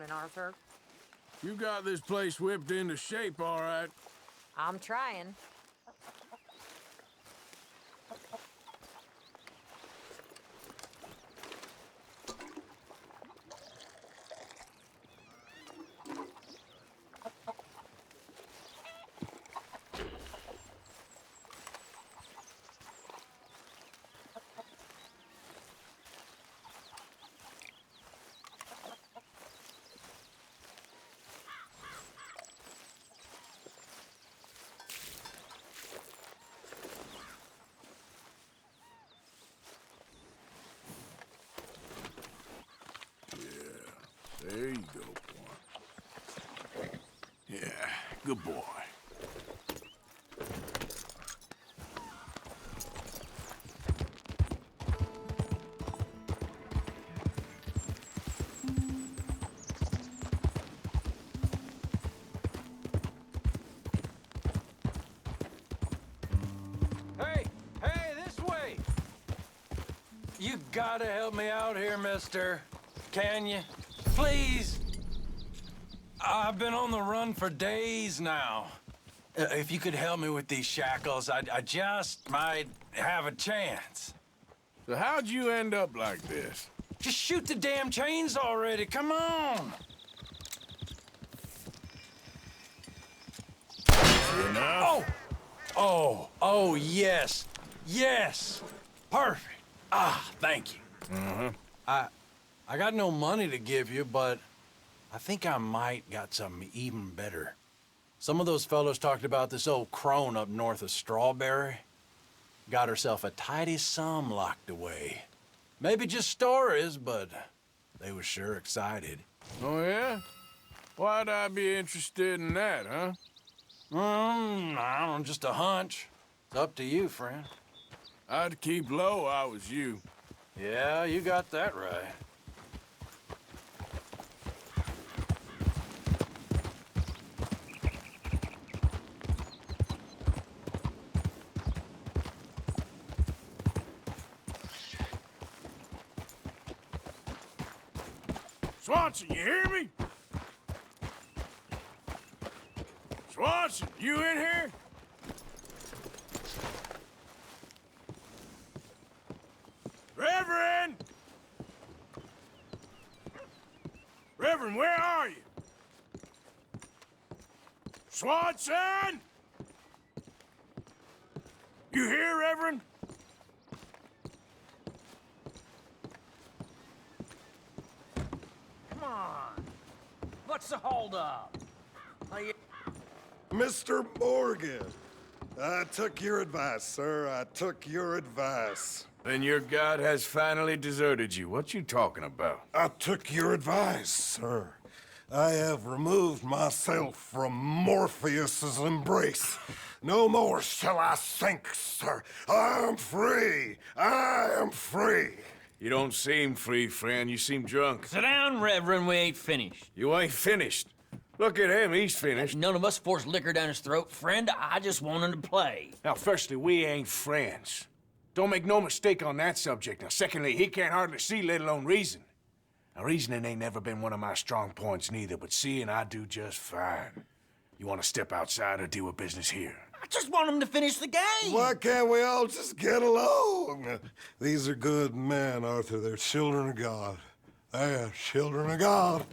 morning, Arthur. You got this place whipped into shape, all right. I'm trying. There you go, boy. Yeah, good boy. Hey, this way! You gotta help me out here, mister. Can you? Please! I've been on the run for days now. If you could help me with these shackles, I just might have a chance. So how'd you end up like this? Just shoot the damn chains already, come on! Enough? Oh, yes. Yes! Perfect. Ah, thank you. I got no money to give you, but I think I might got something even better. Some of those fellows talked about this old crone up north of Strawberry. Got herself a tidy sum locked away. Maybe just stories, but they were sure excited. Oh, yeah? Why'd I be interested in that, huh? I don't know, just a hunch. It's up to you, friend. I'd keep low I was you. Yeah, you got that right. Swanson, you hear me? Swanson, you in here? Reverend! Reverend, where are you? Swanson! You here, Reverend? Come on. What's the holdup? Mr. Morgan, I took your advice, sir. I took your advice. Then your god has finally deserted you. What you talking about? I took your advice, sir. I have removed myself from Morpheus's embrace. No more shall I sink, sir. I am free. I am free. You don't seem free, friend. You seem drunk. Sit down, Reverend. We ain't finished. You ain't finished. Look at him. He's finished. None of us forced liquor down his throat, friend. I just wanted to play. Now, firstly, we ain't friends. Don't make no mistake on that subject. Now, secondly, he can't hardly see, let alone reason. Now, reasoning ain't never been one of my strong points neither, but seeing I do just fine. You want to step outside or deal with business here? I just want him to finish the game. Why can't we all just get along? These are good men, Arthur. They're children of God. They are children of God.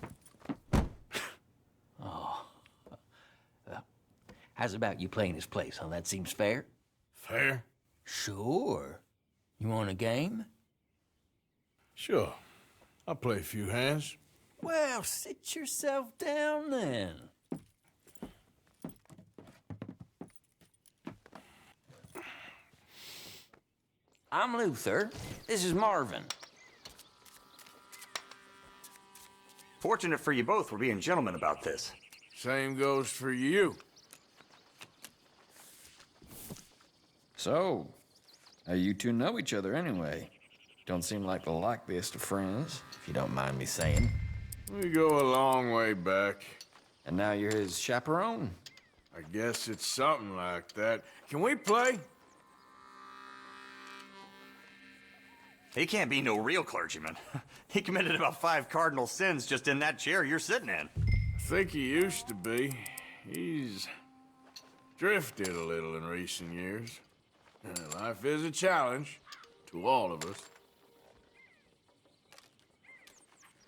How's about you playing his place, huh? That seems fair? Fair? Sure. You want a game? Sure. I'll play a few hands. Well, sit yourself down then. I'm Luther. This is Marvin. Fortunate for you both, we're being gentlemen about this. Same goes for you. So, how you two know each other anyway? Don't seem like the likeliest of friends, if you don't mind me saying. We go a long way back. And now you're his chaperone? I guess it's something like that. Can we play? He can't be no real clergyman. He committed about 5 cardinal sins just in that chair you're sitting in. I think he used to be. He's drifted a little in recent years. Life is a challenge to all of us.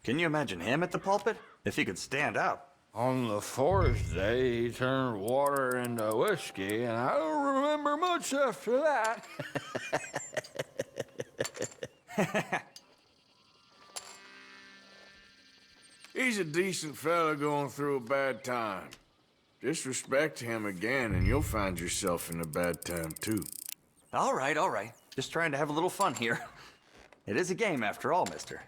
Can you imagine him at the pulpit? If he could stand up. On the fourth day, he turned water into whiskey, and I don't remember much after that. He's a decent fella going through a bad time. Disrespect him again, and you'll find yourself in a bad time, too. All right, all right. Just trying to have a little fun here. It is a game after all, mister.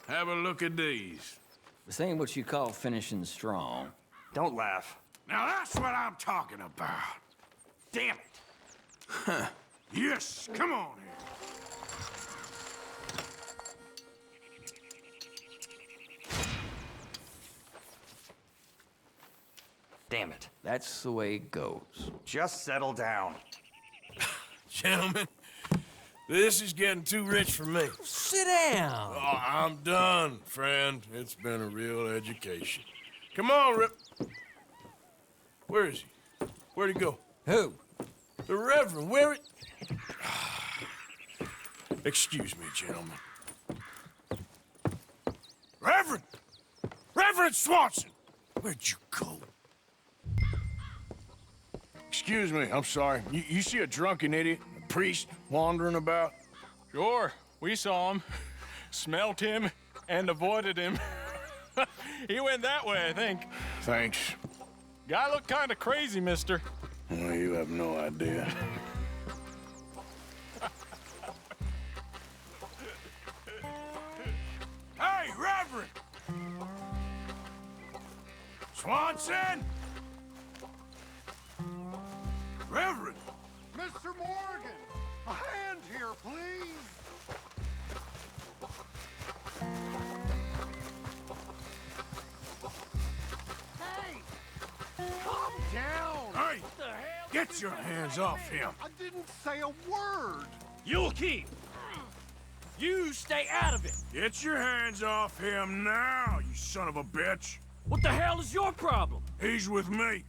Have a look at these. This ain't what you call finishing strong. Don't laugh. Now that's what I'm talking about. Damn it. Yes, come on here. Damn it. That's the way it goes. Just settle down. Gentlemen, this is getting too rich for me. Sit down. Oh, I'm done, friend. It's been a real education. Come on, Rip. Where is he? Where'd he go? Who? The Reverend, where it? Excuse me, gentlemen. Reverend! Reverend Suonson! Where'd you go? Excuse me, I'm sorry. You see a drunken idiot, a priest, wandering about? Sure, we saw him, smelt him, and avoided him. He went that way, I think. Thanks. Guy looked kind of crazy, mister. Well, you have no idea. Hey, Reverend! Suonson! Reverend! Mr. Morgan, a hand here, please. Hey, calm down. Hey! Get your hands off him! I didn't say a word. You'll keep. You stay out of it. Get your hands off him now, you son of a bitch! What the hell is your problem? He's with me.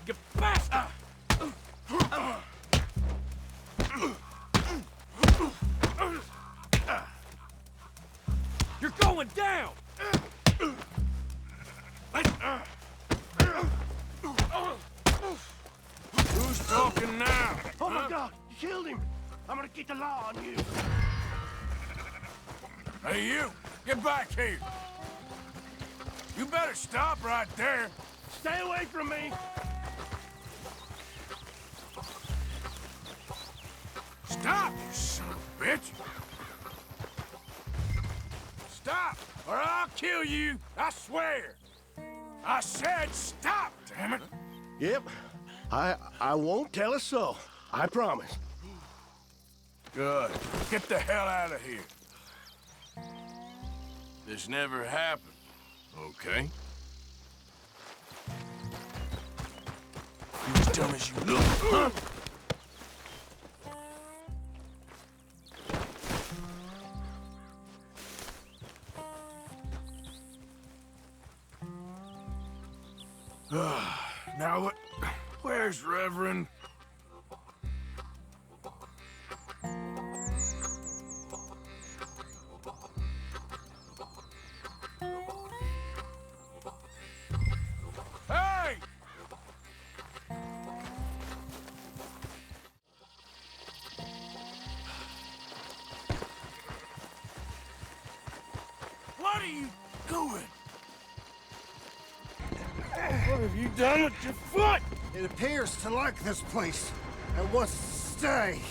You bastard! You're going down! Who's talking now? Oh my God! You killed him! I'm gonna get the law on you! Hey, you! Get back here! You better stop right there! Stay away from me! Stop, you son of a bitch! Stop, or I'll kill you! I swear! I said stop, damn it! Yep. I won't tell a soul. I promise. Good. Get the hell out of here. This never happened, okay? You as dumb as you look, huh? Now what? Where's Reverend? Hey! What are you doing? What have you done with your foot? It appears to like this place and wants to stay.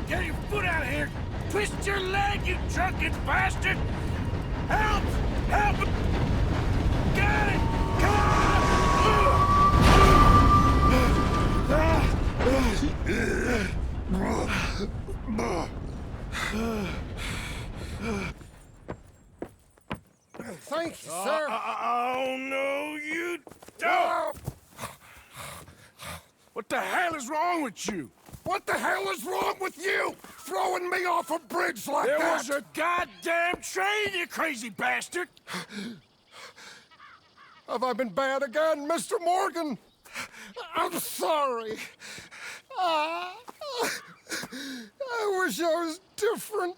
Get your foot out of here! Twist your leg, you drunken bastard! Help! Help! Got it! Come on! Thank you, sir. Oh, no, you don't! What the hell is wrong with you? What the hell is wrong with you? Throwing me off a bridge like There that? was a goddamn train, you crazy bastard! Have I been bad again, Mr. Morgan? I'm sorry. I wish I was different.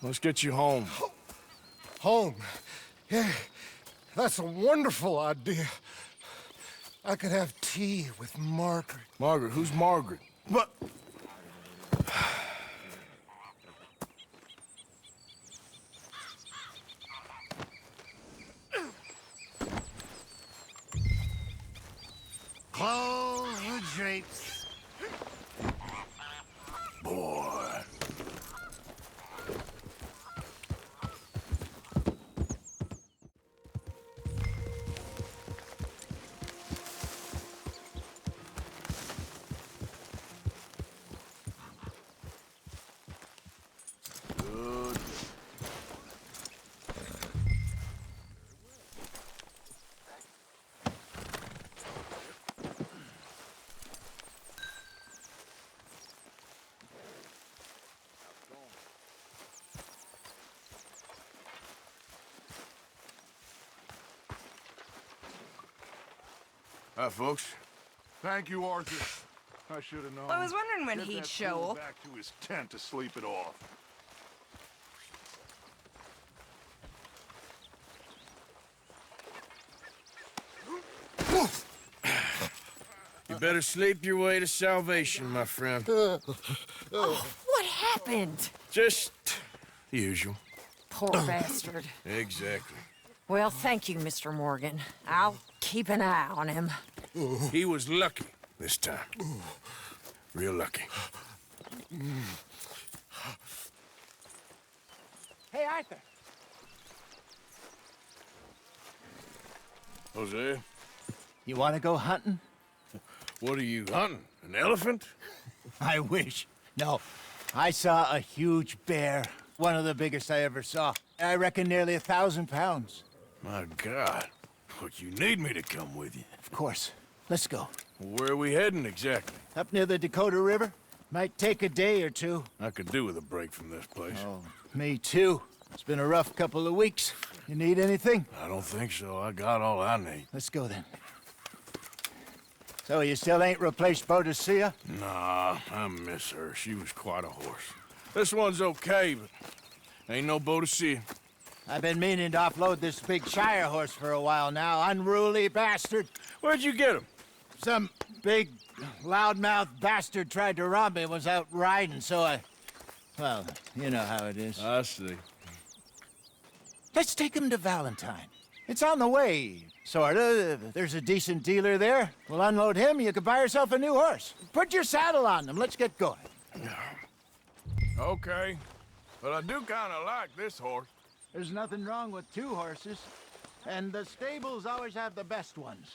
Let's get you home. Home? Yeah, that's a wonderful idea. I could have tea with Margaret. Margaret? Who's Margaret? But... Close the drapes. Boy. Good. Hi, folks. Thank you, Arthur. I should have known. I was wondering when Get he'd that show fool up. back to his tent to sleep it off. You better sleep your way to salvation, my friend. What happened? Just the usual. Poor bastard. Exactly. Well, thank you, Mr. Morgan. I'll keep an eye on him. He was lucky this time. Real lucky. Hey, Arthur. Jose, You want to go hunting? what are you hunting? An elephant? I wish. No. I saw a huge bear. One of the biggest I ever saw. I reckon nearly 1,000 pounds. My God. Look, you need me to come with you. Of course. Let's go. Where are we heading exactly? Up near the Dakota River. Might take a day or two. I could do with a break from this place. Oh, me too. It's been a rough couple of weeks. You need anything? I don't think so. I got all I need. Let's go then. So you still ain't replaced Boadicea? Nah, I miss her. She was quite a horse. This one's okay, but ain't no Boadicea. I've been meaning to offload this big Shire horse for a while now. Unruly bastard. Where'd you get him? Some big, loudmouth bastard tried to rob me and was out riding, so I... Well, you know how it is. I see. Let's take him to Valentine. It's on the way, sorta. There's a decent dealer there. We'll unload him, you could buy yourself a new horse. Put your saddle on them, let's get going. Okay. But I do kind of like this horse. There's nothing wrong with two horses. And the stables always have the best ones.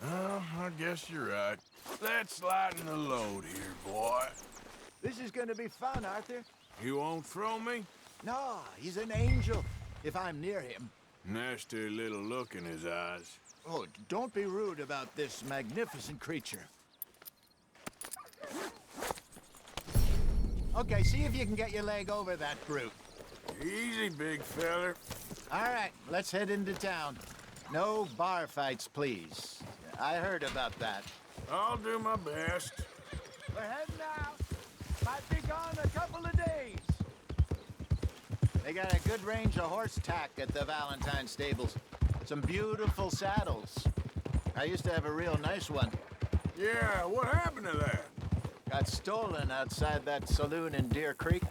Oh, I guess you're right. Let's lighten the load here, boy. This is gonna be fun, Arthur. You won't throw me? No, he's an angel, if I'm near him. Nasty little look in his eyes. Oh, don't be rude about this magnificent creature. Okay, see if you can get your leg over that brute. Easy, big feller. All right, let's head into town. No bar fights, please. I heard about that. I'll do my best. We're heading out. Might be gone a couple of days. They got a good range of horse tack at the Valentine stables. Some beautiful saddles. I used to have a real nice one. Yeah, what happened to that? Got stolen outside that saloon in Deer Creek.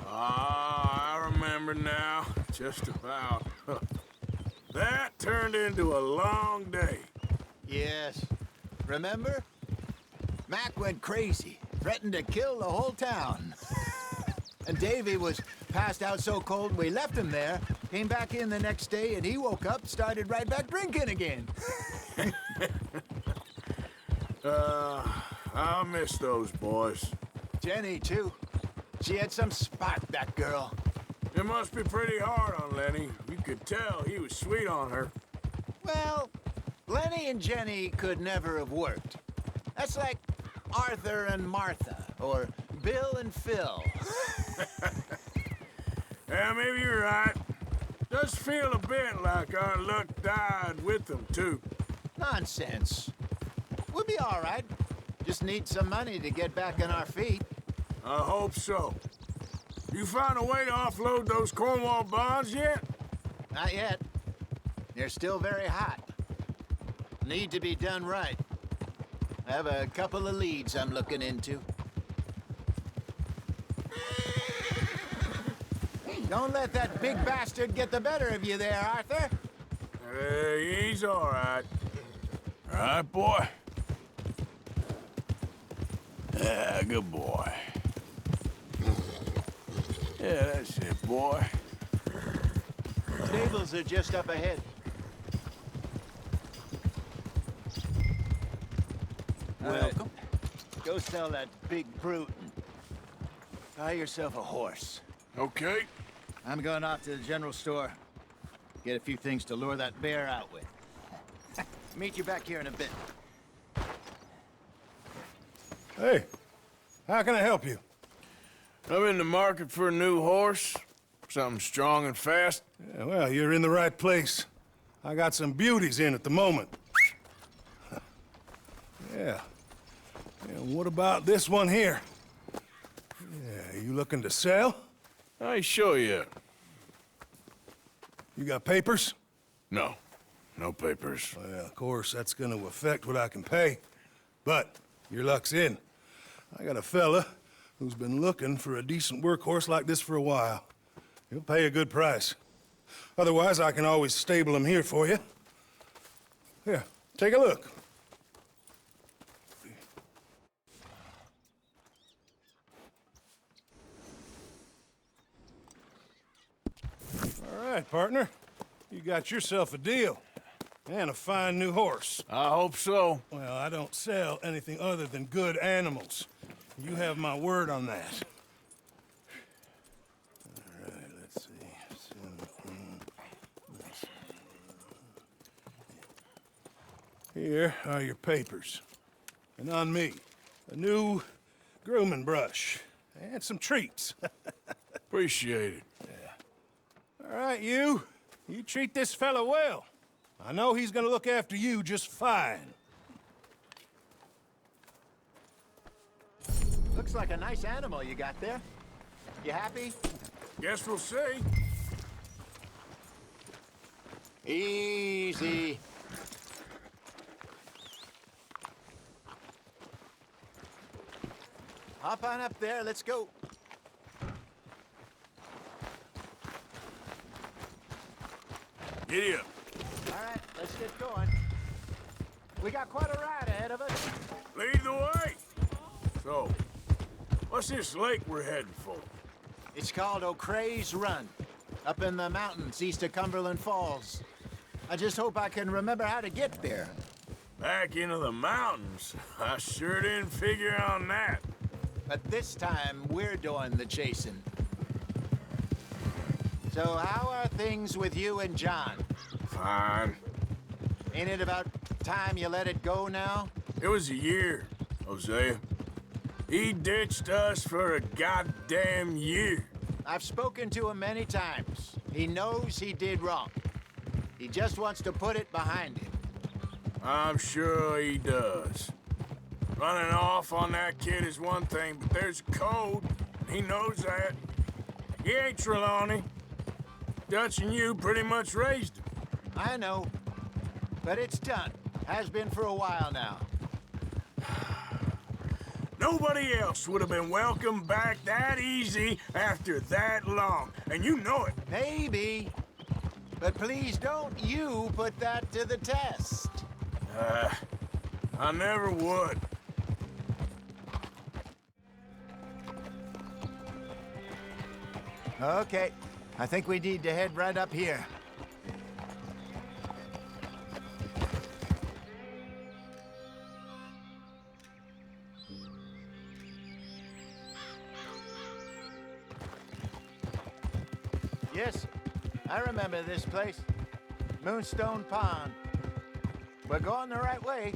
Ah, I remember now. Just about. That turned into a long day. Yes. Remember? Mac went crazy, threatened to kill the whole town. And Davy was passed out so cold we left him there, came back in the next day, and he woke up, started right back drinking again. I'll miss those boys. Jenny, too. She had some spark, that girl. It must be pretty hard on Lenny. You could tell he was sweet on her. Well, Lenny and Jenny could never have worked. That's like Arthur and Martha, or Bill and Phil. Yeah, maybe you're right. Does feel a bit like our luck died with them, too. Nonsense. We'll be all right. Just need some money to get back on our feet. I hope so. You found a way to offload those Cornwall bonds yet? Not yet. They're still very hot. Need to be done right. I have a couple of leads I'm looking into. Don't let that big bastard get the better of you there, Arthur. He's all right. All right, boy. Yeah, good boy. Yeah, that's it, boy. Tables are just up ahead. Welcome. Go sell that big brute and buy yourself a horse. Okay. I'm going off to the general store. Get a few things to lure that bear out with. Meet you back here in a bit. Hey, how can I help you? I'm in the market for a new horse. Something strong and fast. Yeah, well, you're in the right place. I got some beauties in at the moment. Yeah. And what about this one here? Yeah, you looking to sell? I ain't sure yet. You got papers? No. No papers. Well, of course, that's gonna affect what I can pay. But your luck's in. I got a fella who's been looking for a decent workhorse like this for a while. He'll pay a good price. Otherwise, I can always stable him here for you. Here, take a look. All right, partner. You got yourself a deal. And a fine new horse. I hope so. Well, I don't sell anything other than good animals. You have my word on that. All right, let's see. Here are your papers. And on me, a new grooming brush and some treats. Appreciate it. All right, you treat this fella well. I know he's gonna look after you just fine. Looks like a nice animal you got there. You happy? Guess we'll see. Easy. Hop on up there, let's go. Giddy up. All right, let's get going. We got quite a ride ahead of us. Lead the way. So, what's this lake we're heading for? It's called O'Creagh's Run, up in the mountains east of Cumberland Falls. I just hope I can remember how to get there. Back into the mountains? I sure didn't figure on that. But this time, we're doing the chasing. So how are things with you and John? Fine. Ain't it about time you let it go now? It was a year, Hosea. He ditched us for a goddamn year. I've spoken to him many times. He knows he did wrong. He just wants to put it behind him. I'm sure he does. Running off on that kid is one thing, but there's a code. He knows that. He ain't Trelawney. Dutch and you pretty much raised him. I know, but it's done. Has been for a while now. Nobody else would have been welcomed back that easy after that long, and you know it. Maybe, but please don't you put that to the test. I never would. Okay, I think we need to head right up here. Yes, I remember this place. Moonstone Pond. We're going the right way.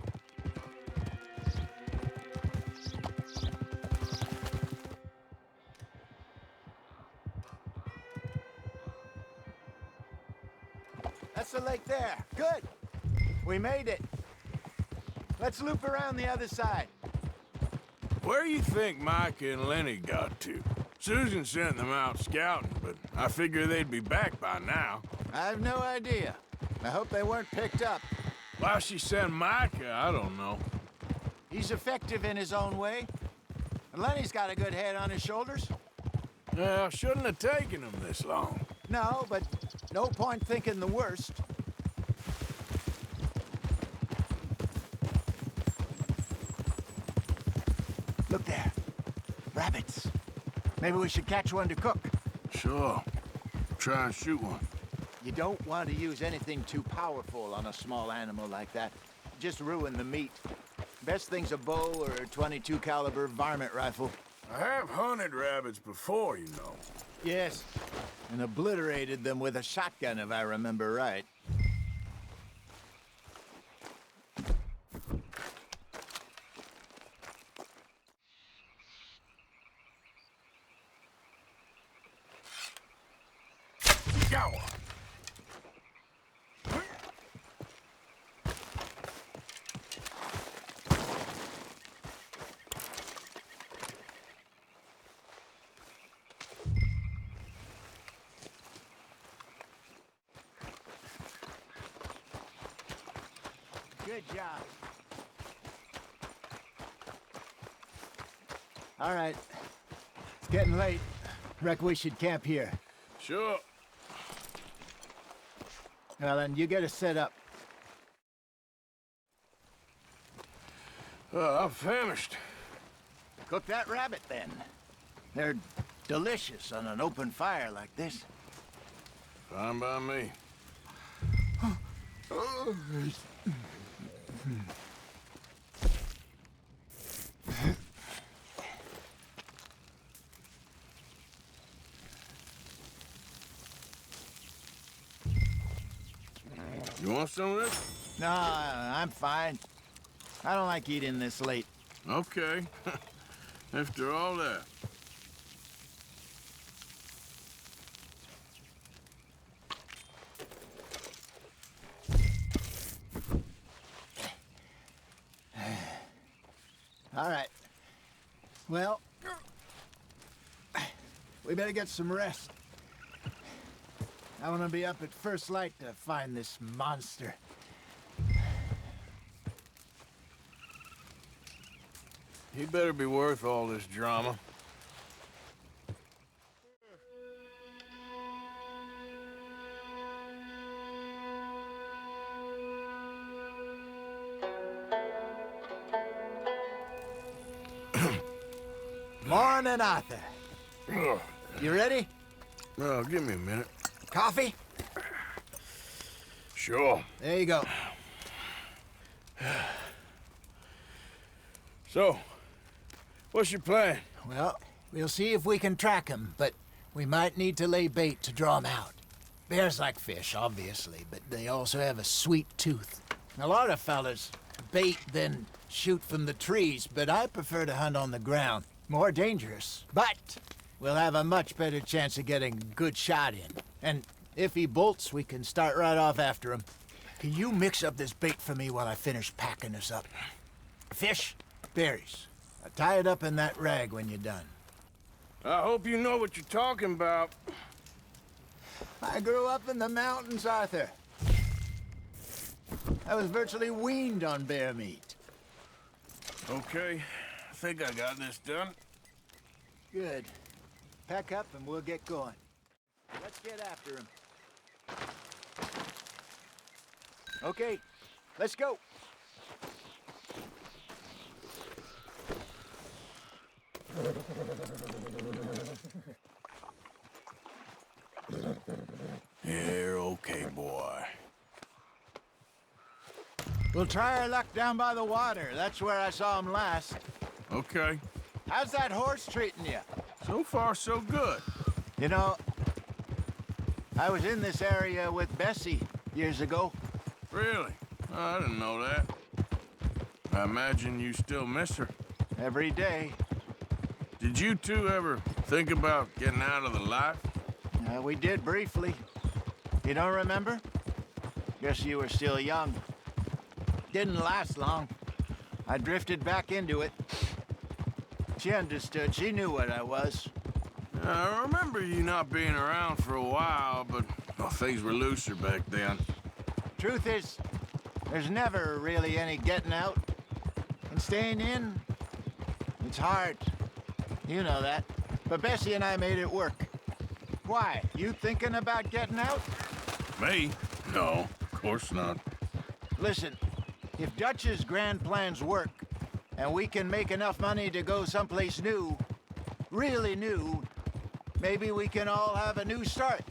That's the lake there. Good. We made it. Let's loop around the other side. Where you think Micah and Lenny got to? Susan sent them out scouting, but I figure they'd be back by now. I have no idea. I hope they weren't picked up. Why she sent Micah, I don't know. He's effective in his own way. And Lenny's got a good head on his shoulders. Well, shouldn't have taken them this long. No, but no point thinking the worst. Look there. Rabbits. Maybe we should catch one to cook. Sure. Try and shoot one. You don't want to use anything too powerful on a small animal like that. Just ruin the meat. Best thing's a bow or a .22 caliber varmint rifle. I have hunted rabbits before, you know. Yes, and obliterated them with a shotgun, if I remember right. Got one. Good job. All right. It's getting late. Reckon we should camp here. Sure. Well, then you get us set up. I'm famished. Cook that rabbit, then. They're delicious on an open fire like this. Fine by me. You want some of this? No, I'm fine. I don't like eating this late. Okay. After all that. All right. Well, we better get some rest. I want to be up at first light to find this monster. He better be worth all this drama. Morning, Arthur. You ready? Well, give me a minute. Coffee? Sure. There you go. So, what's your plan? Well, we'll see if we can track him, but we might need to lay bait to draw him out. Bears like fish, obviously, but they also have a sweet tooth. A lot of fellas bait, then shoot from the trees, but I prefer to hunt on the ground. More dangerous, but we'll have a much better chance of getting a good shot in. And if he bolts, we can start right off after him. Can you mix up this bait for me while I finish packing this up? Fish, berries. Tie it up in that rag when you're done. I hope you know what you're talking about. I grew up in the mountains, Arthur. I was virtually weaned on bear meat. Okay, I think I got this done. Good. Pack up and we'll get going. Let's get after him. Okay, let's go. You're okay, boy. We'll try our luck down by the water. That's where I saw him last. Okay. How's that horse treating you? So far, so good. You know, I was in this area with Bessie years ago. Really? Oh, I didn't know that. I imagine you still miss her. Every day. Did you two ever think about getting out of the life? We did briefly. You don't remember? Guess you were still young. Didn't last long. I drifted back into it. She understood. She knew what I was. I remember you not being around for a while, but well, things were looser back then. Truth is, there's never really any getting out. And staying in, it's hard. You know that. But Bessie and I made it work. Why? You thinking about getting out? Me? No, of course not. Listen, if Dutch's grand plans work, and we can make enough money to go someplace new, really new, maybe we can all have a new start.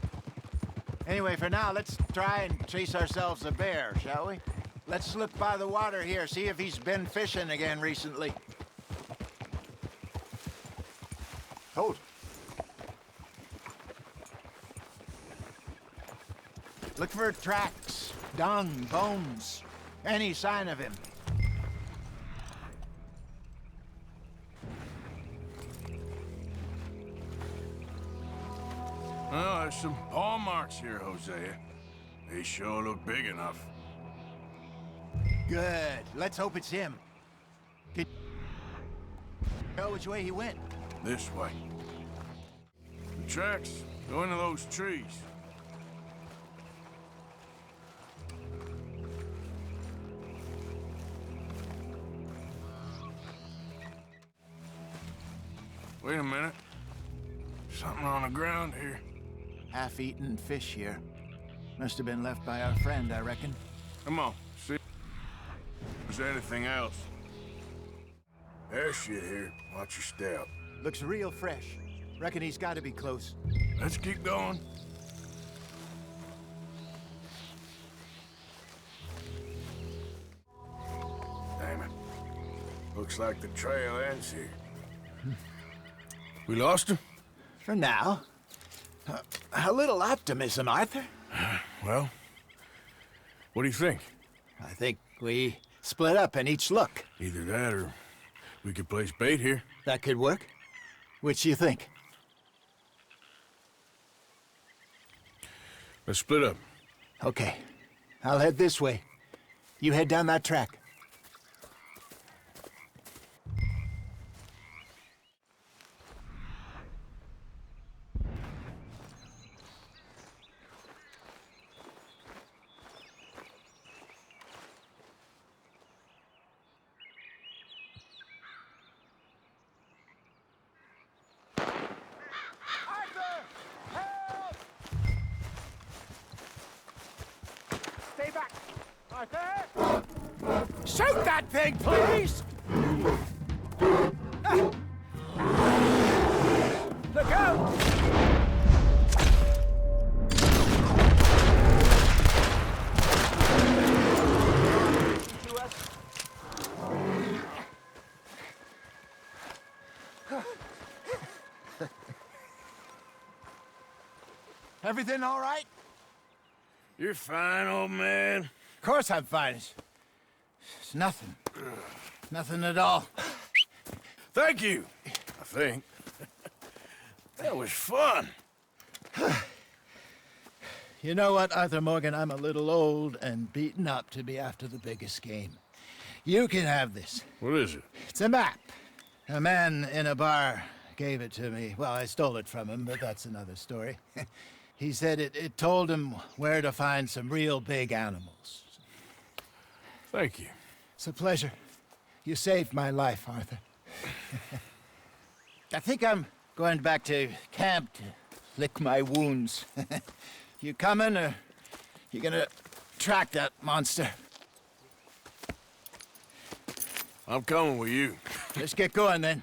Anyway, for now, let's try and chase ourselves a bear, shall we? Let's look by the water here, see if he's been fishing again recently. Hold. Look for tracks, dung, bones, any sign of him. Well, there's some paw marks here, Hosea. They sure look big enough. Good. Let's hope it's him. Can you know which way he went? This way. The tracks go into those trees. Wait a minute. Something on the ground here. Half-eaten fish here. Must have been left by our friend, I reckon. Come on, see if there's anything else. There's shit here. Watch your step. Looks real fresh. Reckon he's got to be close. Let's keep going. Damn it. Looks like the trail ends here. We lost him? For now. A little optimism, Arthur. Well, what do you think? I think we split up and each look. Either that or we could place bait here. That could work. Which do you think? Let's split up. Okay. I'll head this way. You head down that track. Shoot that thing, please! Look out! Everything all right? You're fine, old man. Of course I'm fine. It's nothing. Nothing at all. Thank you, I think. That was fun. You know what, Arthur Morgan? I'm a little old and beaten up to be after the biggest game. You can have this. What is it? It's a map. A man in a bar gave it to me. Well, I stole it from him, but that's another story. He said it told him where to find some real big animals. Thank you. It's a pleasure. You saved my life, Arthur. I think I'm going back to camp to lick my wounds. You coming, or you gonna track that monster? I'm coming with you. Let's get going, then.